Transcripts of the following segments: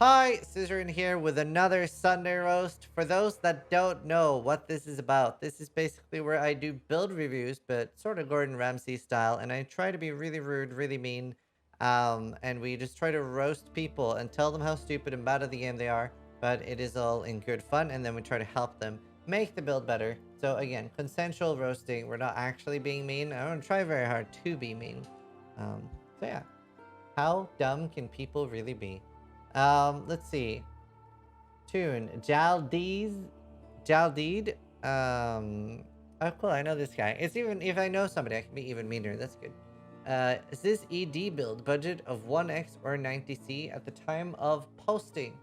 Hi, Zizaran here with another Sunday roast. For those that don't know what this is about, this is basically where I do build reviews, but sort of Gordon Ramsay style, and I try to be really rude, really mean, and we just try to roast people and tell them how stupid and bad at the game they are, but it is all in good fun, and then we try to help them make the build better. So again, consensual roasting. We're not actually being mean. I don't try very hard to be mean. So yeah, how dumb can people really be? Let's see. Tune. Jaldeed. Oh, cool. I know this guy. It's even if I know somebody, I can be even meaner. That's good. Is this ED build budget of 1x or 90c at the time of posting?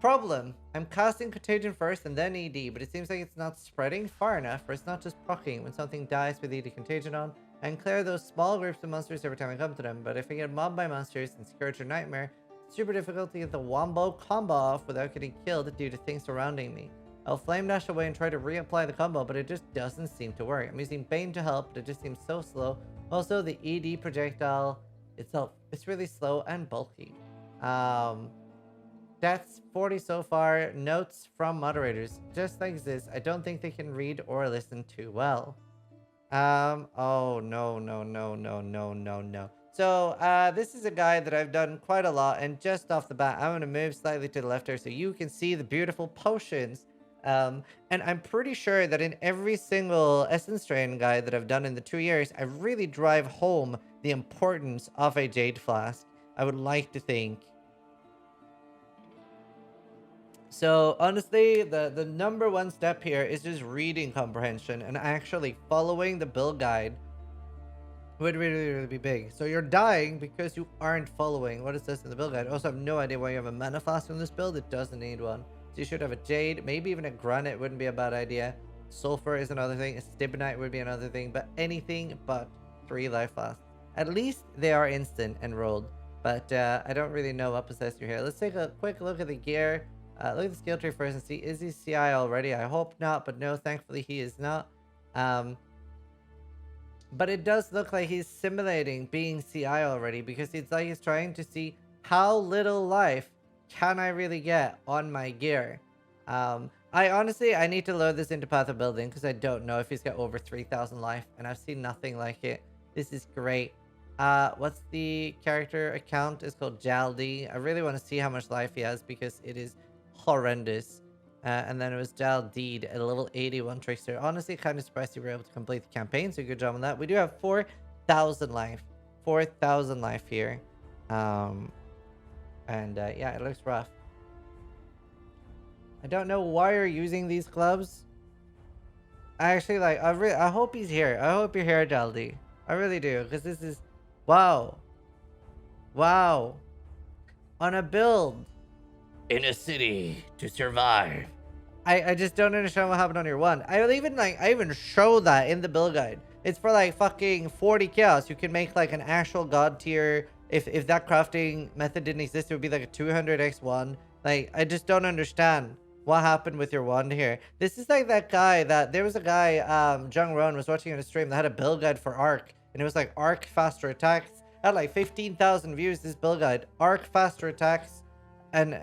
Problem. I'm casting Contagion first and then ED, but it seems like it's not spreading far enough, or it's not just proccing when something dies with ED Contagion on. I can clear those small groups of monsters every time I come to them, but if I get mobbed by monsters and Scourge or Nightmare, it's super difficult to get the Wombo combo off without getting killed due to things surrounding me. I'll flame dash away and try to reapply the combo, but it just doesn't seem to work. I'm using Bane to help, but it just seems so slow. Also, the ED projectile itself, it's really slow and bulky. That's 40 so far. Notes from moderators. Just like this, I don't think they can read or listen too well. Oh, no, no, no, no, no, no, no. So, this is a guy that I've done quite a lot, and just off the bat, I'm going to move slightly to the left here so you can see the beautiful potions. And I'm pretty sure that in every single Essence Strain guide that I've done in the 2 years, I really drive home the importance of a Jade Flask. I would like to think. So honestly, the number one step here is just reading comprehension and actually following the build guide would really be big. So you're dying because you aren't following what it says in the build guide. Also, I have no idea why you have a mana flask in this build. It doesn't need one. So you should have a jade, maybe even a granite wouldn't be a bad idea. Sulfur is another thing. A stibnite would be another thing, but anything but 3 life flasks. At least they are instant and rolled. But I don't really know what possessed you here. Let's take a quick look at the gear. Look at the skill tree first and see, is he CI already? I hope not, but no, thankfully he is not. But it does look like he's simulating being CI already, because it's like he's trying to see how little life can I really get on my gear. I need to load this into Path of Building because I don't know if he's got over 3,000 life, and I've seen nothing like it. This is great. What's the character account? It's called Jaldi. I really want to see how much life he has because it is horrendous. And then it was Jaldeed at a level 81 trickster. Honestly, kind of surprised you were able to complete the campaign, so good job on that. We do have 4,000 life. 4,000 life here. Yeah, it looks rough. I don't know why you're using these gloves. I actually I hope he's here. I hope you're here, Jaldi. I really do, because this is... Wow. Wow. On a build. In a city to survive. I just don't understand what happened on your one. I even show that in the build guide. It's for like fucking 40 chaos. You can make like an actual god tier. If that crafting method didn't exist, it would be like a 200x one. Like, I just don't understand what happened with your wand here. This is like that guy that there was a guy, Jung Ron was watching on a stream that had a build guide for Arc, and it was like Arc faster attacks. Had like 15,000 views. This build guide, Arc faster attacks, and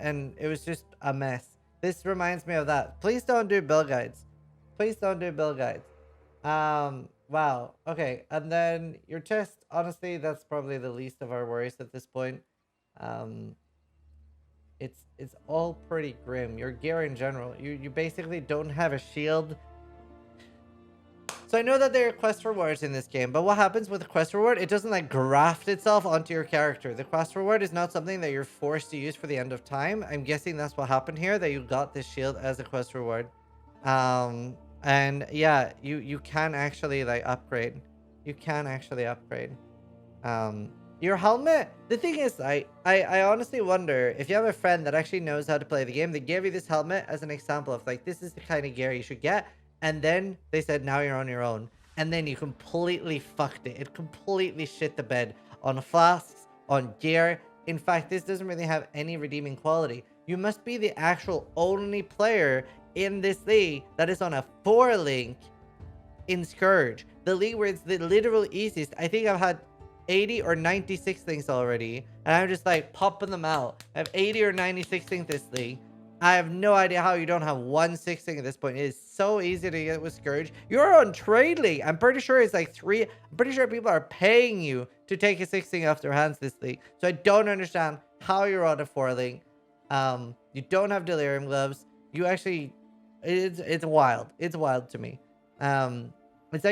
it was just a mess. This reminds me of that. Please don't do build guides. Please don't do build guides. Wow. Okay. And then your chest, honestly, that's probably the least of our worries at this point. It's all pretty grim. Your gear in general, you basically don't have a shield. So I know that there are quest rewards in this game, but what happens with a quest reward? It doesn't like graft itself onto your character. The quest reward is not something that you're forced to use for the end of time. I'm guessing that's what happened here, that you got this shield as a quest reward. And yeah, you can actually like upgrade. You can actually upgrade. Your helmet, the thing is, I honestly wonder if you have a friend that actually knows how to play the game. They gave you this helmet as an example of like, this is the kind of gear you should get. And then they said, now you're on your own. And then you completely fucked it. It completely shit the bed on flasks, on gear. In fact, this doesn't really have any redeeming quality. You must be the actual only player in this league that is on a 4 link in Scourge. The league where it's the literal easiest. I think I've had 80 or 90 sixlings already, and I'm just like popping them out. I have 80 or 90 sixlings this league. I have no idea how you don't have one sixling at this point. It is so easy to get with Scourge. You're on Trade League. I'm pretty sure it's like 3. I'm pretty sure people are paying you to take a sixling off their hands this league. So I don't understand how you're on a 4-link. You don't have Delirium Gloves. You actually, it's wild. It's wild to me. It's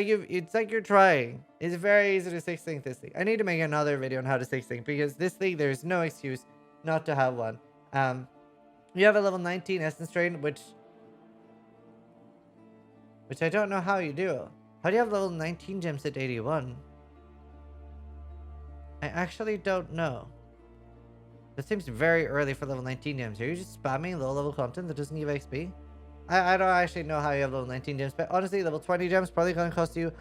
like you're trying. It's very easy to sixlink this league. I need to make another video on how to sixlink because this league there's no excuse not to have one. You have a level 19 Essence Drain, which I don't know how you do. How do you have level 19 gems at 81? I actually don't know. That seems very early for level 19 gems. Are you just spamming low level content that doesn't give XP? I don't actually know how you have level 19 gems, but honestly, level 20 gems probably gonna cost you.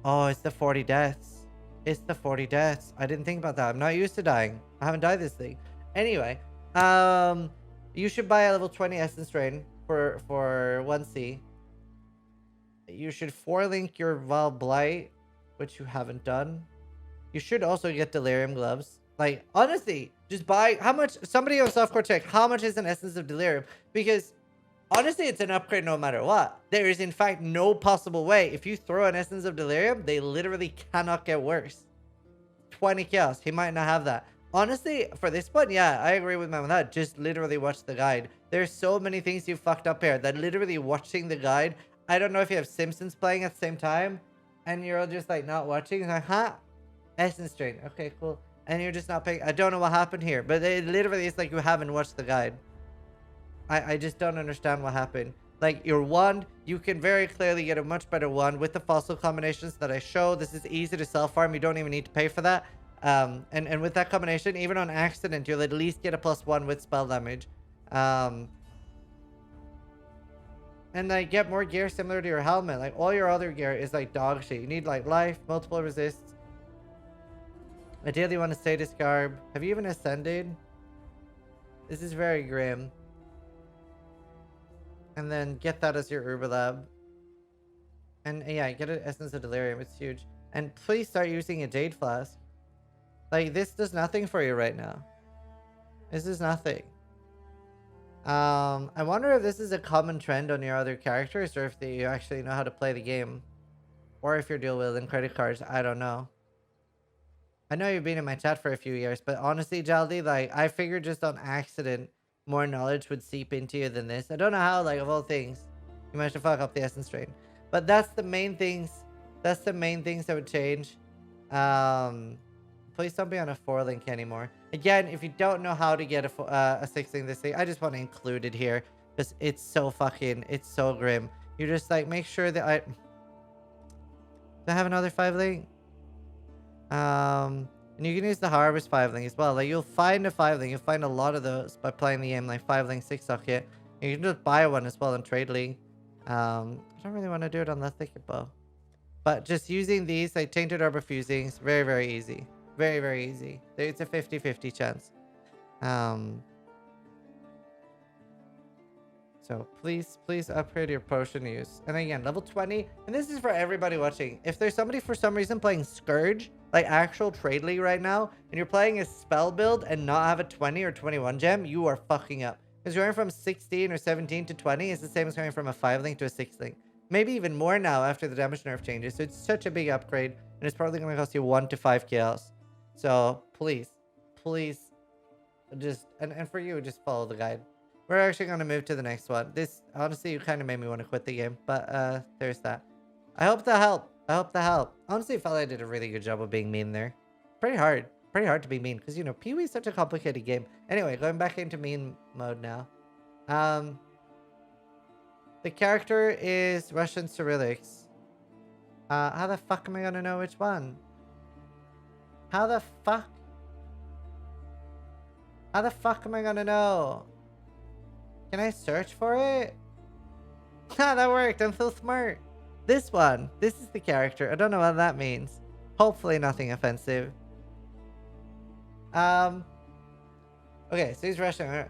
Oh, it's the 40 deaths. It's the 40 deaths. I didn't think about that. I'm not used to dying. I haven't died this league. Anyway, you should buy a level 20 Essence Drain for 1C. You should 4-link your Val Blight, which you haven't done. You should also get Delirium Gloves. Like, honestly, just buy... How much... Somebody on softcore check. How much is an Essence of Delirium? Because, honestly, it's an upgrade no matter what. There is, in fact, no possible way. If you throw an Essence of Delirium, they literally cannot get worse. 20 chaos. He might not have that. Honestly, for this one, yeah, I agree with my dad. Just literally watch the guide. There's so many things you fucked up here that literally watching the guide... I don't know if you have Simpsons playing at the same time and you're all just like not watching. It's like, huh? Essence Drain. Okay, cool. And you're just not paying. I don't know what happened here, but it literally is like you haven't watched the guide. I just don't understand what happened. Like your wand, you can very clearly get a much better wand with the fossil combinations that I show. This is easy to self-farm. You don't even need to pay for that. And with that combination, even on accident, you'll at least get a +1 with spell damage. And like get more gear similar to your helmet. Like all your other gear is like dog shit. You need like life, multiple resists. Ideally you want to stay discarb. Have you even ascended? This is very grim. And then get that as your Herbalab. And yeah, get an Essence of Delirium. It's huge. And please start using a Jade Flask. Like this does nothing for you right now. This is nothing. I wonder if this is a common trend on your other characters or if you actually know how to play the game. Or if you're dual wielding credit cards. I don't know. I know you've been in my chat for a few years, but honestly, Jaldi, like, I figured just on accident more knowledge would seep into you than this. I don't know how, like, of all things, you managed to fuck up the Essence Drain. But that's the main things. That's the main things that would change. Please don't be on a 4-link anymore. Again, if you don't know how to get a 6-link this thing, I just want to include it here because it's so grim. You just like make sure that do I have another 5-link? And you can use the Harvest 5-link as well. Like you'll find a 5-link. You'll find a lot of those by playing the game, like 5-link 6 socket. You can just buy one as well in Trade League. I don't really want to do it on the Thicket Bow. But just using these, like Tainted Orb of Fusings, very, very easy. Very, very easy. It's a 50-50 chance. So please upgrade your potion use. And again, level 20. And this is for everybody watching. If there's somebody for some reason playing Scourge, like actual Trade League right now, and you're playing a spell build and not have a 20 or 21 gem, you are fucking up. Because going from 16 or 17 to 20 is the same as going from a 5-link to a 6-link. Maybe even more now after the damage nerf changes. So it's such a big upgrade. And it's probably going to cost you 1 to 5 chaos. So please just and for you, just follow the guide. We're actually going to move to the next one. This honestly, you kind of made me want to quit the game, but there's that. I hope that helped. Honestly, I felt I did a really good job of being mean there. Pretty hard to be mean because you know Pee-wee's such a complicated game. Anyway, going back into mean mode now. The character is Russian Cyrillics. How the fuck am I gonna know which one? How the fuck am I gonna know? Can I search for it? Ha, that worked. I'm so smart. This one. This is the character. I don't know what that means. Hopefully nothing offensive. Okay, so he's Russian.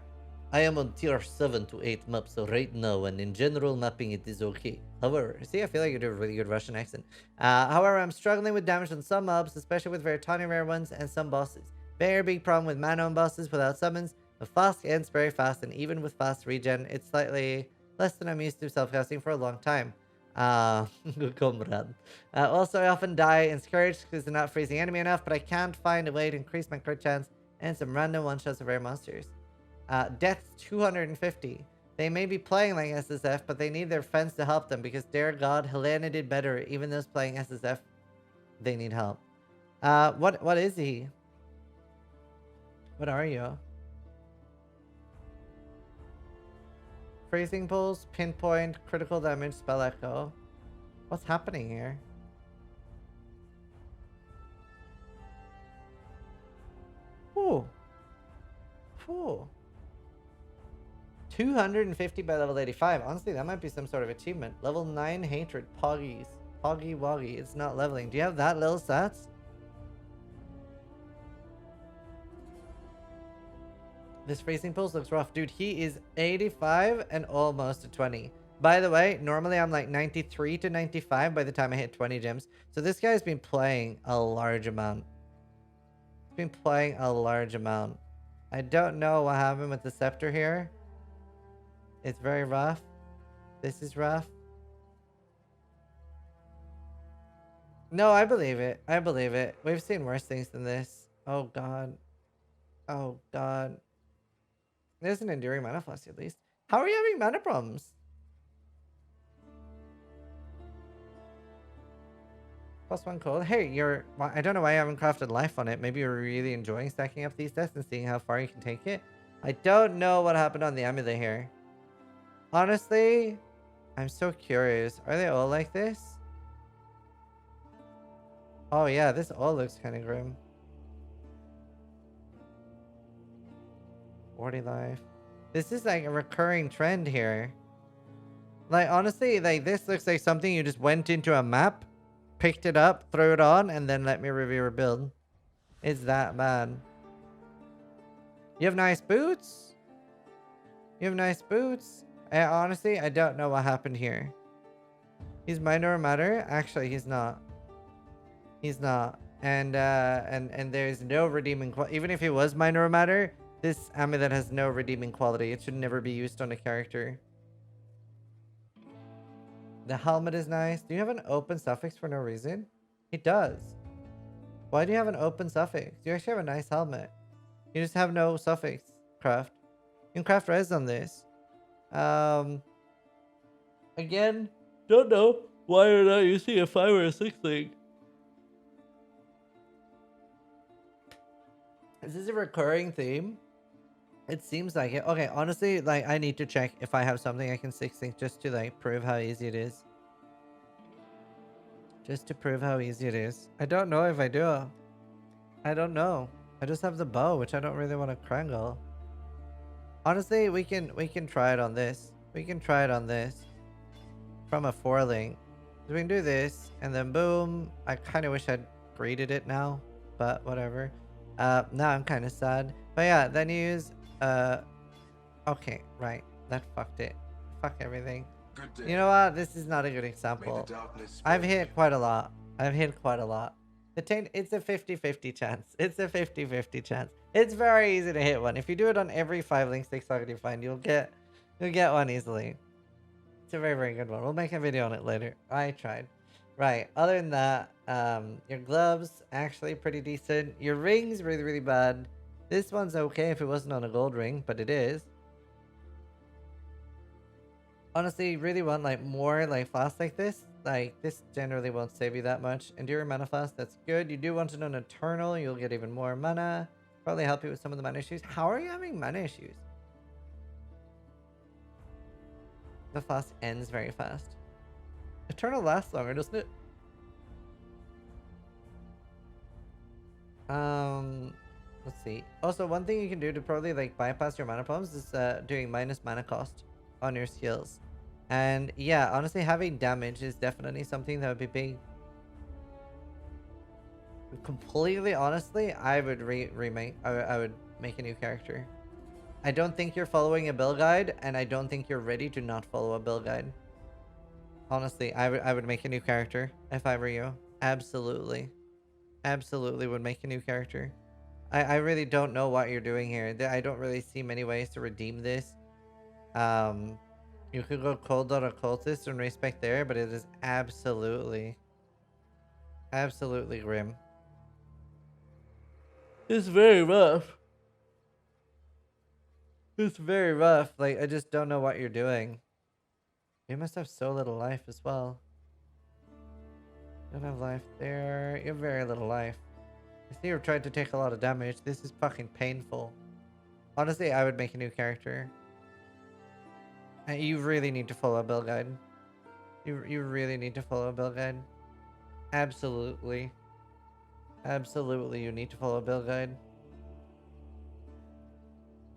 I am on tier 7 to 8 map, so right now, and in general mapping it is okay. However, see, I feel like you do a really good Russian accent. However, I'm struggling with damage on some mobs, especially with very tiny rare ones and some bosses. Very big problem with mana on bosses without summons. The fast ends very fast, and even with fast regen, it's slightly less than I'm used to self-casting for a long time. Comrade. Also, I often die in Scourge because they're not freezing enemy enough, but I can't find a way to increase my crit chance and some random one-shots of rare monsters. Death's 250. They may be playing like SSF, but they need their friends to help them because, dear God, Helena did better. Even those playing SSF, they need help. What is he? What are you? Freezing pulse, pinpoint, critical damage, spell echo. What's happening here? Ooh. Ooh. 250 by level 85. Honestly, that might be some sort of achievement. Level 9 hatred. Poggies. Poggy woggy. It's not leveling. Do you have that little stats? This freezing pulse looks rough. Dude, he is 85 and almost a 20. By the way, normally I'm like 93 to 95 by the time I hit 20 gems. So this guy's been playing a large amount. He's been playing a large amount. I don't know what happened with the scepter here. It's very rough. This is rough. No, I believe it. I believe it. We've seen worse things than this. Oh, God. Oh, God. There's an enduring mana floss at least. How are you having mana problems? +1 cold. Hey, I don't know why I haven't crafted life on it. Maybe you're really enjoying stacking up these deaths and seeing how far you can take it. I don't know what happened on the amulet here. Honestly, I'm so curious. Are they all like this? Oh yeah, this all looks kind of grim. 40 life. This is like a recurring trend here. Like, honestly, like this looks like something you just went into a map, picked it up, threw it on, and then let me review or build. It's that bad. You have nice boots? You have nice boots? Honestly, I don't know what happened here. He's minor matter? Actually, he's not. He's not. And there's no redeeming quality. Even if he was minor matter, this amulet has no redeeming quality. It should never be used on a character. The helmet is nice. Do you have an open suffix for no reason? It does. Why do you have an open suffix? You actually have a nice helmet. You just have no suffix craft. You can craft res on this. Again, don't know why you're not using a 5 or a 6 thing. Is this a recurring theme? It seems like it. Okay, honestly, like, I need to check if I have something I can 6 things just to, like, prove how easy it is. Just to prove how easy it is. I don't know if I do. I don't know. I just have the bow, which I don't really want to crangle. Honestly, we can try it on this. We can try it on this. From a 4-link. So we can do this, and then boom. I kind of wish I'd breeded it now, but whatever. Now I'm kind of sad. But yeah, then use, okay, right. That fucked it. Fuck everything. You know what? This is not a good example. I've hit quite a lot. I've hit quite a lot. It's a 50-50 chance. It's a 50-50 chance. It's very easy to hit one. If you do it on every 5-link 6 target you find, you'll get one easily. It's a very, very good one. We'll make a video on it later. I tried. Right. Other than that, your gloves, actually pretty decent. Your ring's really, really bad. This one's okay if it wasn't on a gold ring, but it is. Honestly, you really want like more like flask like this. Like, this generally won't save you that much. Endure mana flask, that's good. You do want it on Eternal, you'll get even more mana. Probably help you with some of the mana issues. How are you having mana issues? The flask ends very fast. Eternal lasts longer, doesn't it? Let's see. Also, one thing you can do to probably like bypass your mana problems is doing minus mana cost on your skills. And yeah, honestly, having damage is definitely something that would be big. Completely honestly, I would remake. I would make a new character. I don't think you're following a build guide, and I don't think you're ready to not follow a build guide. Honestly, I would make a new character if I were you. Absolutely. Absolutely would make a new character. I really don't know what you're doing here. I don't really see many ways to redeem this. You could go cold on occultist and respect there, but it is absolutely, absolutely grim. It's very rough. It's very rough. Like, I just don't know what you're doing. You must have so little life as well. You don't have life there. You have very little life. I see you're trying to take a lot of damage. This is fucking painful. Honestly, I would make a new character. You really need to follow a build guide. You really need to follow a build guide. Absolutely. Absolutely, you need to follow a build guide.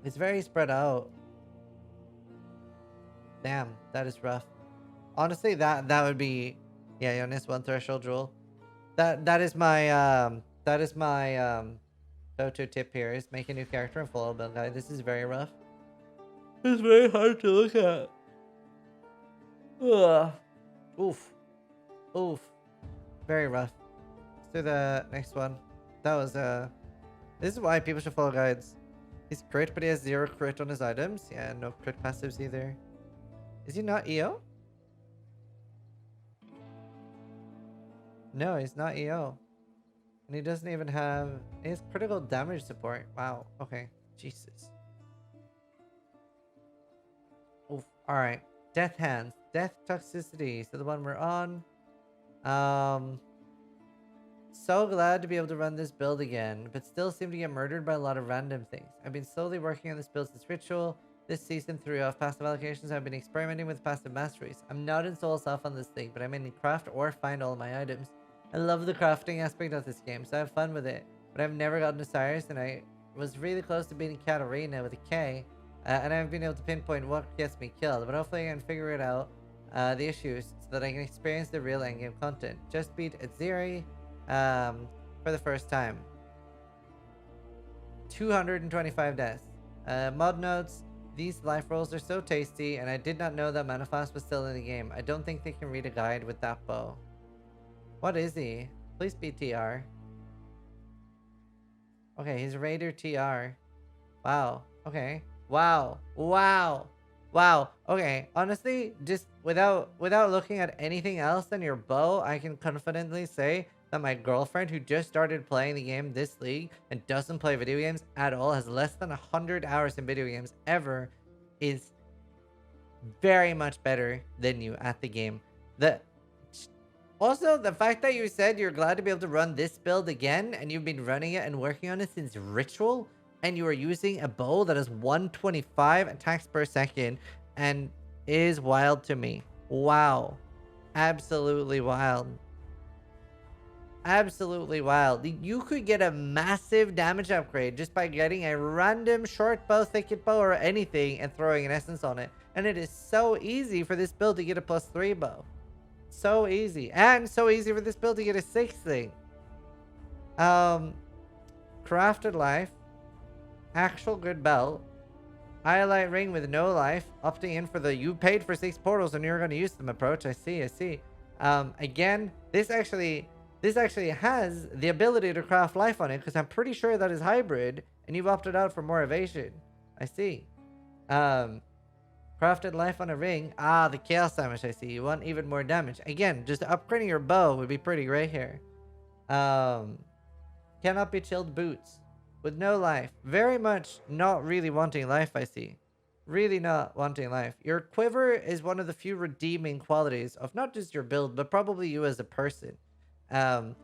It's very spread out. Damn, that is rough. Honestly, that would be, yeah, Jonas, one threshold rule. That is my go-to tip here is make a new character and follow a build guide. This is very rough. It's very hard to look at. Ugh. Oof. Oof. Very rough. Let's do the next one. That was this is why people should follow guides. He's crit, but he has 0 crit on his items. Yeah, no crit passives either. Is he not EO? No, he's not EO. And he doesn't even have... He has critical damage support. Wow. Okay. Jesus. Oof. Alright. Death Hands. Death Toxicity. So the one we're on. So glad to be able to run this build again, but still seem to get murdered by a lot of random things. I've been slowly working on this build since Ritual. This season 3 of passive allocations, I've been experimenting with passive masteries. I'm not in Souls off on this thing, but I'm in craft or find all my items. I love the crafting aspect of this game, so I have fun with it. But I've never gotten to Cyrus, and I was really close to beating Katarina with a K. And I haven't been able to pinpoint what gets me killed, but hopefully I can figure it out, the issues, so that I can experience the real endgame content. Just beat Aziri for the first time. 225 deaths. Mod notes. These life rolls are so tasty, and I did not know that Manifest was still in the game. I don't think they can read a guide with that bow. What is he? Please be TR. Okay, he's Raider TR. Wow. Okay. Wow. Wow. Wow. Okay. Honestly, just without looking at anything else than your bow, I can confidently say that my girlfriend, who just started playing the game this league and doesn't play video games at all, has less than 100 hours in video games ever, is very much better than you at the game. Also, the fact that you said you're glad to be able to run this build again, and you've been running it and working on it since Ritual, and you are using a bow that has 125 attacks per second, and is wild to me. Wow. Absolutely wild. Absolutely wild. You could get a massive damage upgrade just by getting a random short bow, thicket bow, or anything and throwing an essence on it. And it is so easy for this build to get a +3 bow. So easy. And so easy for this build to get a 6 thing. Crafted life. Actual good belt. Highlight ring with no life. Opting in for the you paid for 6 portals and you're going to use them approach. I see. Again, this actually has the ability to craft life on it, because I'm pretty sure that is hybrid, and you've opted out for more evasion. I see. Crafted life on a ring. Ah, the chaos damage. I see. You want even more damage. Again, just upgrading your bow would be pretty great here. Cannot be chilled boots. With no life. Very much not really wanting life, I see. Really not wanting life. Your quiver is one of the few redeeming qualities of not just your build, but probably you as a person. And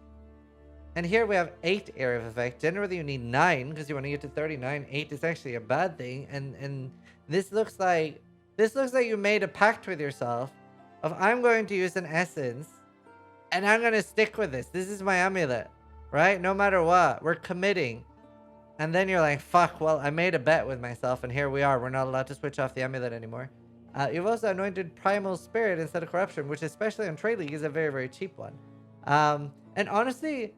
here we have 8 area of effect. Generally you need 9 because you want to get to 39. 8 is actually a bad thing. And this looks like you made a pact with yourself of, I'm going to use an essence and I'm going to stick with this. This is my amulet, right? No matter what, we're committing. And then you're like, fuck, well, I made a bet with myself and here we are. We're not allowed to switch off the amulet anymore. You've also anointed Primal Spirit instead of Corruption, which especially on Trade League is a very, very cheap one. And honestly,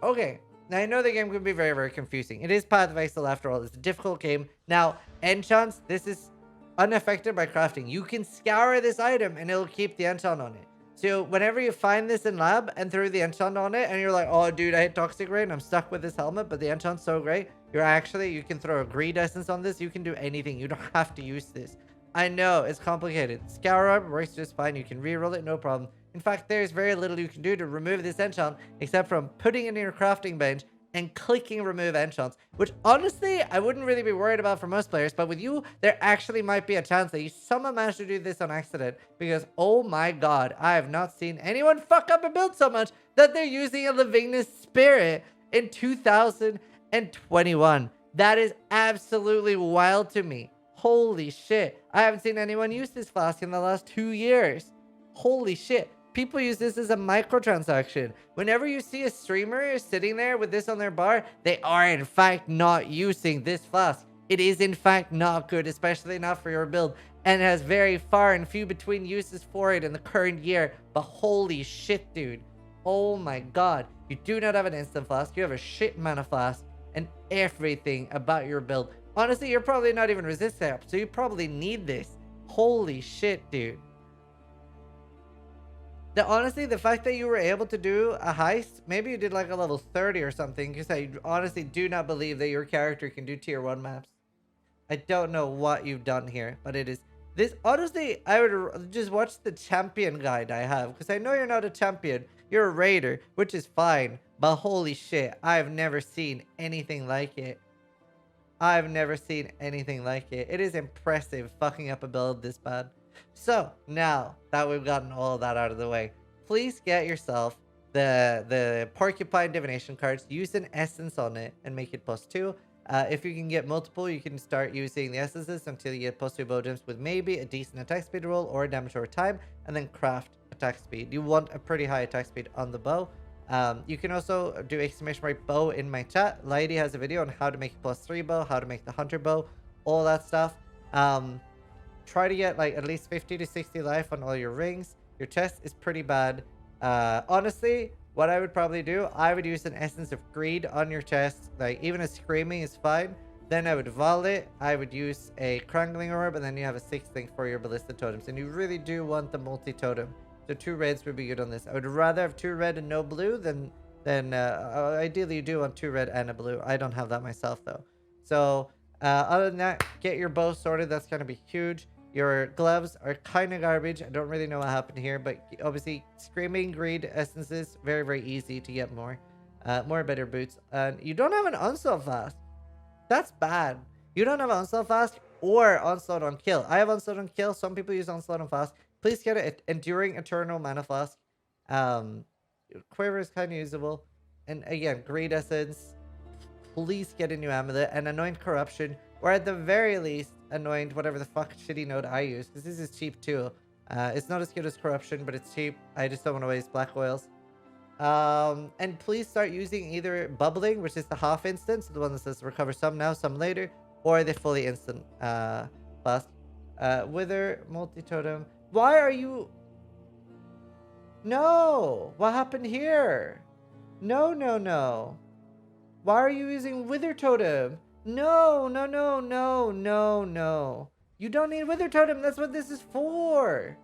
okay, Now, I know the game can be very, very confusing. It is Path of Exile after all. It's a difficult game. Now, enchants, this is unaffected by crafting. You can scour this item and it'll keep the enchant on it. So whenever you find this in lab and throw the enchant on it and you're like, oh, dude, I hit Toxic Rain. I'm stuck with this helmet, but the enchant's so great. You can throw a Greed Essence on this. You can do anything. You don't have to use this. I know, it's complicated. Scour up works just fine. You can reroll it, no problem. In fact, there's very little you can do to remove this enchant except from putting it in your crafting bench and clicking remove enchants, which honestly, I wouldn't really be worried about for most players, but with you, there actually might be a chance that you somehow managed to do this on accident because, oh my god, I have not seen anyone fuck up a build so much that they're using a Levignus Spirit in 2021. That is absolutely wild to me. Holy shit. I haven't seen anyone use this flask in the last 2 years. Holy shit. People use this as a microtransaction. Whenever you see a streamer sitting there with this on their bar, they are in fact not using this flask. It is in fact not good, especially not for your build, and has very far and few between uses for it in the current year. But holy shit, dude. Oh my god. You do not have an instant flask. You have a shit mana flask and everything about your build. Honestly, you're probably not even resistant up, so you probably need this. Holy shit, dude. Honestly, the fact that you were able to do a heist, maybe you did like a level 30 or something, because I honestly do not believe that your character can do tier 1 maps. I don't know what you've done here, but it is this. Honestly, I would just watch the champion guide I have, because I know you're not a champion. You're a raider, which is fine, but holy shit, I've never seen anything like it. I've never seen anything like it. It is impressive fucking up a build this bad. So now that we've gotten all of that out of the way, please get yourself the porcupine divination cards. Use an essence on it and make it +2. If you can get multiple, you can start using the essences until you get +2 bow gems with maybe a decent attack speed roll or a damage over time, and then craft attack speed. You want a pretty high attack speed on the bow. You can also do !bow in my chat. Lady has a video on how to make a +3 bow, how to make the hunter bow, all that stuff. Try to get like at least 50 to 60 life on all your rings. Your chest is pretty bad. Honestly, what I would probably do, I would use an essence of greed on your chest. Like even a screaming is fine. Then I would vol it. I would use a crangling orb, and then you have a 6th thing for your ballista totems. And you really do want the multi-totem. So 2 reds would be good on this. I would rather have 2 red and no blue than ideally you do want 2 red and a blue. I don't have that myself though. So other than that, get your bow sorted. That's going to be huge. Your gloves are kind of garbage. I don't really know what happened here, but obviously screaming greed essences, very, very easy to get more. More better boots. And you don't have an onslaught fast. That's bad. You don't have onslaught fast or onslaught on kill. I have onslaught on kill. Some people use onslaught on fast. Please get it. Enduring Eternal Mana Flask. Quiver is kind of usable. And again, Greed Essence. Please get a new amulet. And Anoint Corruption. Or at the very least, Anoint whatever the fuck shitty node I use. Because this is cheap too. It's not as good as Corruption, but it's cheap. I just don't want to waste black oils. And please start using either Bubbling, which is the half instant. So the one that says recover some now, some later. Or the fully instant flask. Wither, multi-totem. Why are you... No! What happened here? No, no, no. Why are you using Wither Totem? No, no, no, no, no, no. You don't need Wither Totem. That's what this is for.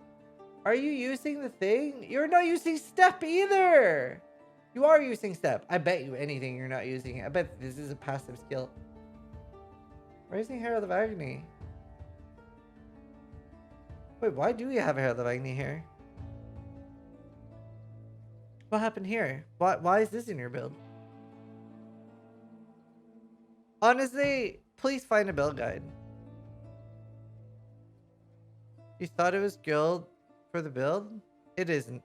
Are you using the thing? You're not using Step either. You are using Step. I bet you anything you're not using it. I bet this is a passive skill. Raising Herald of Agony. Wait, why do you have a Herald of Agony here? What happened here? Why is this in your build? Honestly, please find a build guide. You thought it was guild for the build? It isn't.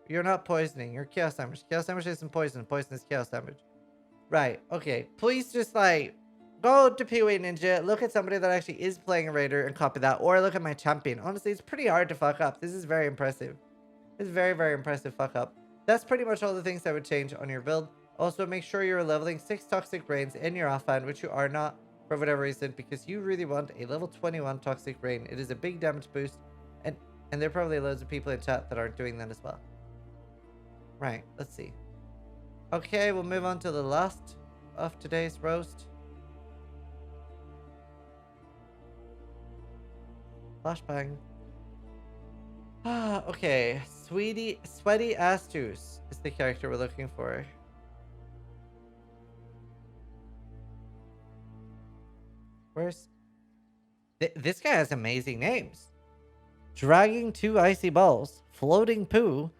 You're not poisoning. You're chaos damage. Chaos damage isn't poison. Poison is chaos damage. Right. Okay. Please just like go to PoE Ninja, look at somebody that actually is playing a raider and copy that, or look at my champion. Honestly, it's pretty hard to fuck up. This is very impressive. It's very, very impressive fuck up. That's pretty much all the things that would change on your build. Also, make sure you're leveling 6 Toxic Rains in your offhand, which you are not for whatever reason, because you really want a level 21 Toxic Rain. It is a big damage boost, and there are probably loads of people in chat that aren't doing that as well. Right, let's see. Okay, we'll move on to the last of today's roast. Flashbang. Okay. Sweaty Astus is the character we're looking for. Where's... this guy has amazing names. Dragging two icy balls. Floating poo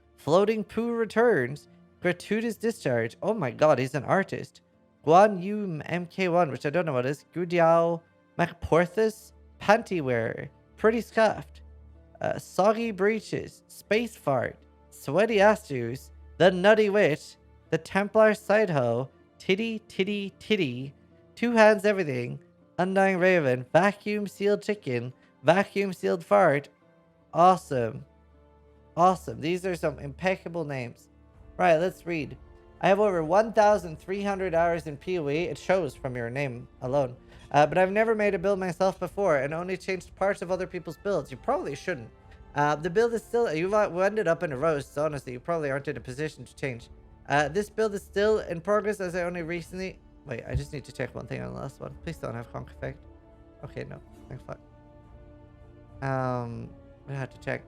returns. Gratuitous discharge. Oh my god, he's an artist. Guan Yu MK1, which I don't know what is. Gudiao MacPorthus. Panty wearer. Pretty scuffed. Soggy breeches. Space fart. Sweaty Astus. The Nutty Witch. The Templar Sidehoe. Titty. Two hands everything. Undying Raven. Vacuum sealed chicken. Vacuum sealed fart. Awesome. Awesome. These are some impeccable names. Right, let's read. I have over 1,300 hours in PoE. It shows from your name alone. But I've never made a build myself before and only changed parts of other people's builds. You probably shouldn't. The build is still... You've ended up in a roast, so honestly. You probably aren't in a position to change. This build is still in progress as I only recently... Wait, I just need to check one thing on the last one. Please don't have conk effect. Okay, no. Thank fuck. I had to check.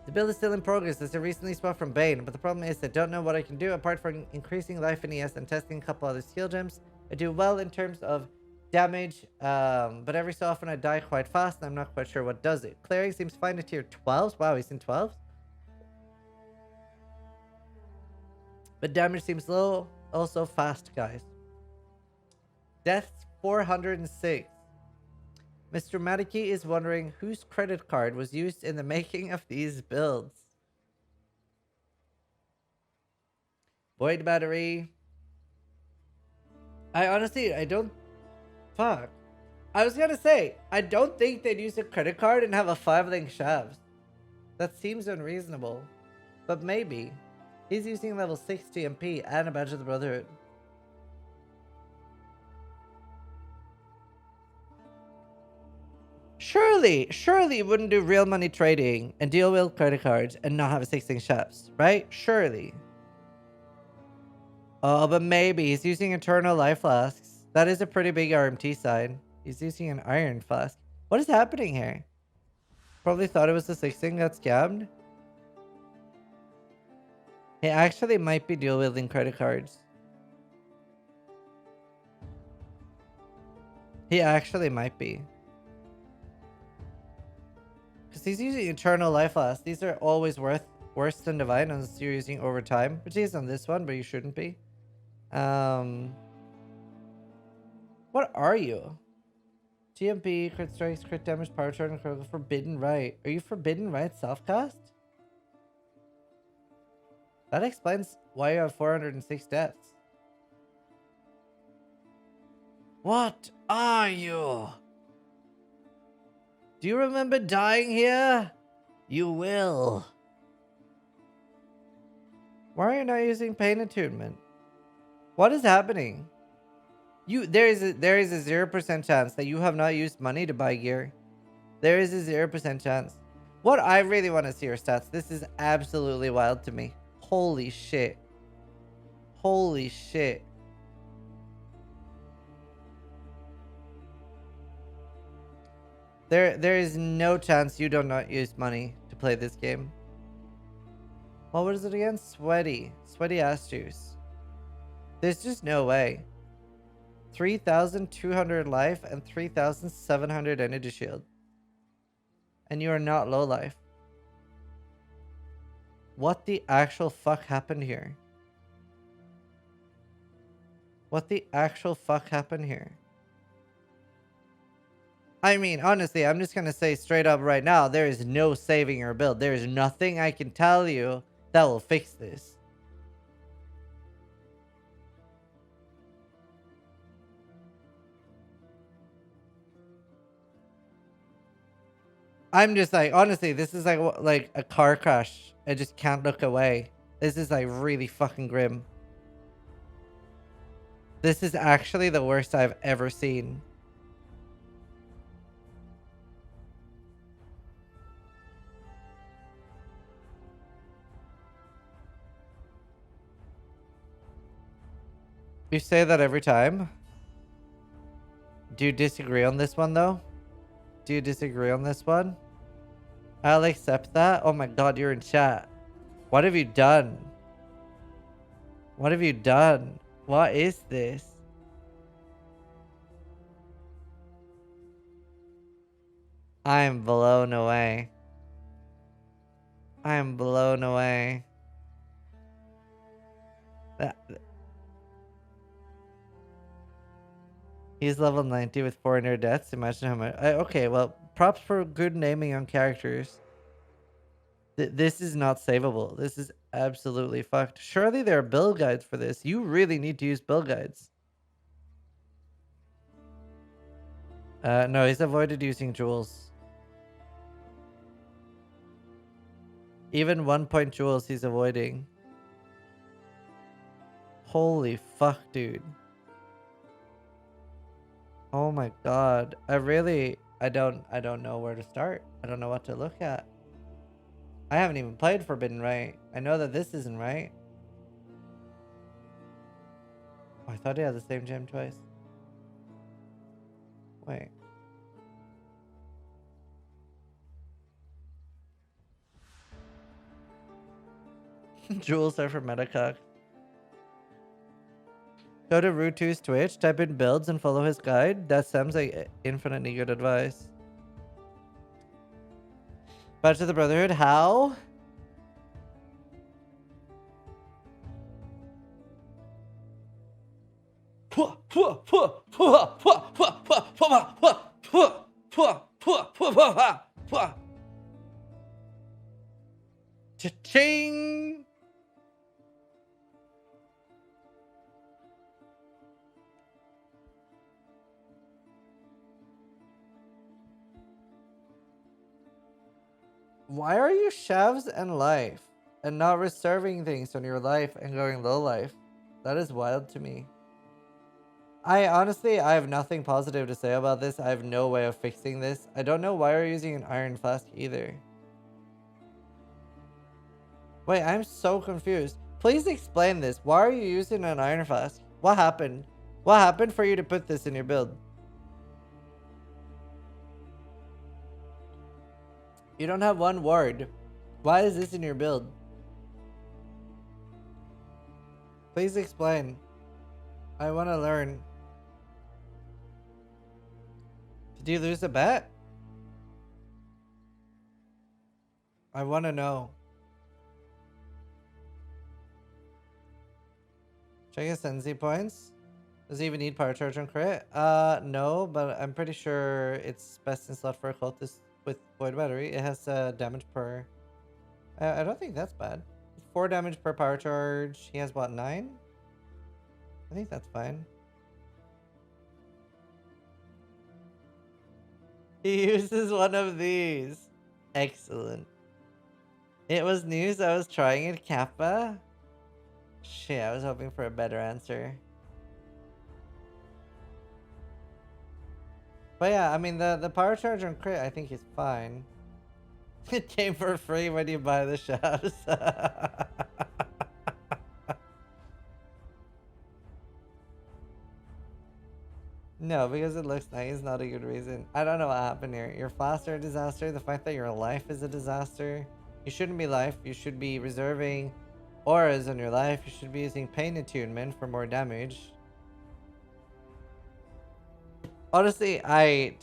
The build is still in progress as I recently swapped from Bane, but the problem is I don't know what I can do apart from increasing life in ES and testing a couple other skill gems. I do well in terms of damage, but every so often I die quite fast and I'm not quite sure what does it. Clearing seems fine at tier 12s. Wow, he's in 12s. But damage seems low, also fast, guys. Deaths 406. Mr. Madiki is wondering whose credit card was used in the making of these builds. Void battery. I don't... Fuck. I was gonna say, I don't think they'd use a credit card and have a 5-link shafts. That seems unreasonable. But maybe. He's using level 6 TMP and a badge of the Brotherhood. Surely you wouldn't do real money trading and deal with credit cards and not have a 6-link shafts, right? Surely. Oh, but maybe. He's using Eternal Life Flasks. That is a pretty big RMT side. He's using an Iron Flask. What is happening here? Probably thought it was the 6-link got scammed. He actually might be dual wielding credit cards. He actually might be. Because he's using Eternal Life Flask. These are always worse than Divine unless you're using overtime. Which is on this one, but you shouldn't be. What are you? TMP, crit strikes, crit damage, power charge, and critical forbidden right. Are you forbidden right self-cast? That explains why you have 406 deaths. What are you? Do you remember dying here? You will. Why are you not using pain attunement? What is happening? There is a 0% chance that you have not used money to buy gear. There is a 0% chance. What I really want to see your stats. This is absolutely wild to me. Holy shit. Holy shit. There is no chance you do not use money to play this game. What was it again? Sweaty ass juice. There's just no way. 3,200 life and 3,700 energy shield. And you are not low life. What the actual fuck happened here? What the actual fuck happened here? I mean, honestly, I'm just gonna say straight up right now, there is no saving your build. There is nothing I can tell you that will fix this. I'm just like, honestly, this is like a car crash. I just can't look away. This is like really fucking grim. This is actually the worst I've ever seen. You say that every time. Do you disagree on this one, though? Do you disagree on this one? I'll accept that. Oh my god, you're in chat. What have you done? What have you done? What is this? I'm blown away. I'm blown away. He's level 90 with 400 deaths. Imagine how much. Okay, well, props for good naming on characters. This is not savable. This is absolutely fucked. Surely there are build guides for this. You really need to use build guides. No, he's avoided using jewels. Even 1 point jewels he's avoiding. Holy fuck, dude. Oh my god. I don't know where to start. I don't know what to look at. I haven't even played Forbidden Right. I know that this isn't right. Oh, I thought he had the same gem twice. Wait. Jewels are for Metacock. Go to Rutu's Twitch, type in builds and follow his guide. That sounds like infinitely good advice. Back to the Brotherhood. How? Cha-ching! Why are you shavs and life and not reserving things on your life and going low life? That is wild to me. I honestly, I have nothing positive to say about this. I have no way of fixing this. I don't know why you're using an iron flask either. Wait, I'm so confused. Please explain this. Why are you using an iron flask? What happened? What happened for you to put this in your build? You don't have one word. Why is this in your build? Please explain. I want to learn. Did you lose a bet? I want to know. Check his Sensi points. Does he even need power charge on crit? No, but I'm pretty sure it's best in slot for a cultist with void battery. It has damage per. I don't think that's bad. 4 damage per power charge. He has what, 9? I think that's fine. He uses one of these. Excellent. It was news I was trying it, Kappa. Shit, I was hoping for a better answer. But yeah, I mean, the power charge on crit, I think is fine. It came for free when you buy the shows. No, because it looks nice is not a good reason. I don't know what happened here. Your flasks are a disaster. The fact that your life is a disaster. You shouldn't be life. You should be reserving auras on your life. You should be using pain attunement for more damage. Honestly, I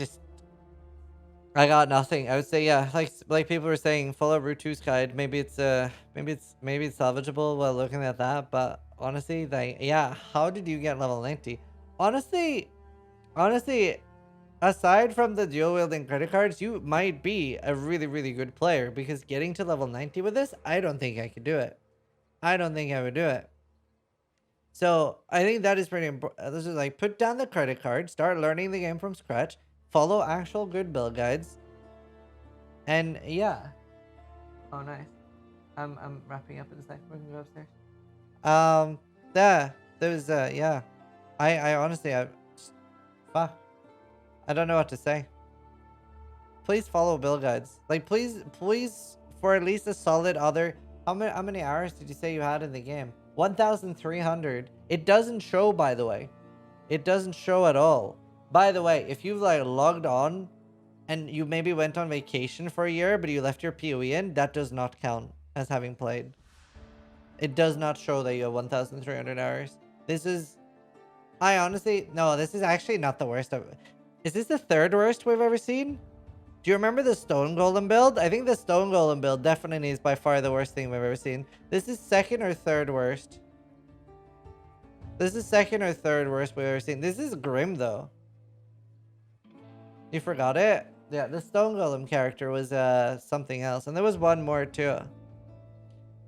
got nothing. I would say, yeah, like people were saying, follow Rutu's guide. Maybe it's salvageable while looking at that. But honestly, like, yeah, how did you get level 90? Honestly, aside from the dual wielding credit cards, you might be a really, really good player, because getting to level 90 with this, I don't think I could do it. I don't think I would do it. So I think that is pretty important. This is like, put down the credit card, start learning the game from scratch, follow actual good build guides, and yeah. Oh, nice. I'm wrapping up in a second. We can go upstairs. Yeah, there's yeah. I honestly, fuck. I don't know what to say. Please follow build guides. Like, please, for at least a solid other. How many hours did you say you had in the game? 1,300. It doesn't show, by the way. It doesn't show at all. By the way, if you've like logged on and you maybe went on vacation for a year, but you left your PoE in, that does not count as having played. It does not show that you have 1,300 hours. This is... I honestly... No, this is actually not the worst of it. Is this the third worst we've ever seen? Do you remember the Stone Golem build? I think the Stone Golem build definitely is by far the worst thing we've ever seen. This is second or third worst. This is second or third worst we've ever seen. This is grim, though. You forgot it? Yeah, the Stone Golem character was something else. And there was one more, too.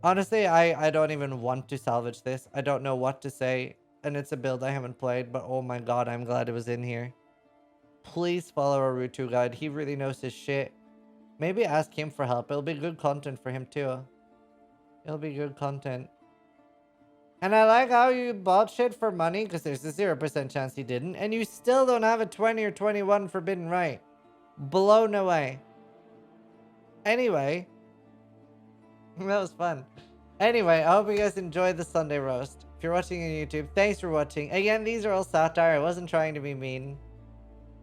Honestly, I don't even want to salvage this. I don't know what to say. And it's a build I haven't played. But oh my god, I'm glad it was in here. Please follow our Route 2 guide. He really knows his shit. Maybe ask him for help. It'll be good content for him, too. It'll be good content. And I like how you bought shit for money, because there's a 0% chance he didn't, and you still don't have a 20 or 21 forbidden right. Blown away. Anyway. That was fun. Anyway, I hope you guys enjoyed the Sunday roast. If you're watching on YouTube, thanks for watching. Again, these are all satire. I wasn't trying to be mean.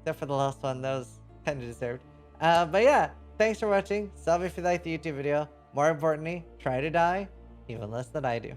Except for the last one. That was kind of deserved. But yeah, thanks for watching. Sub if you liked the YouTube video. More importantly, try to die even less than I do.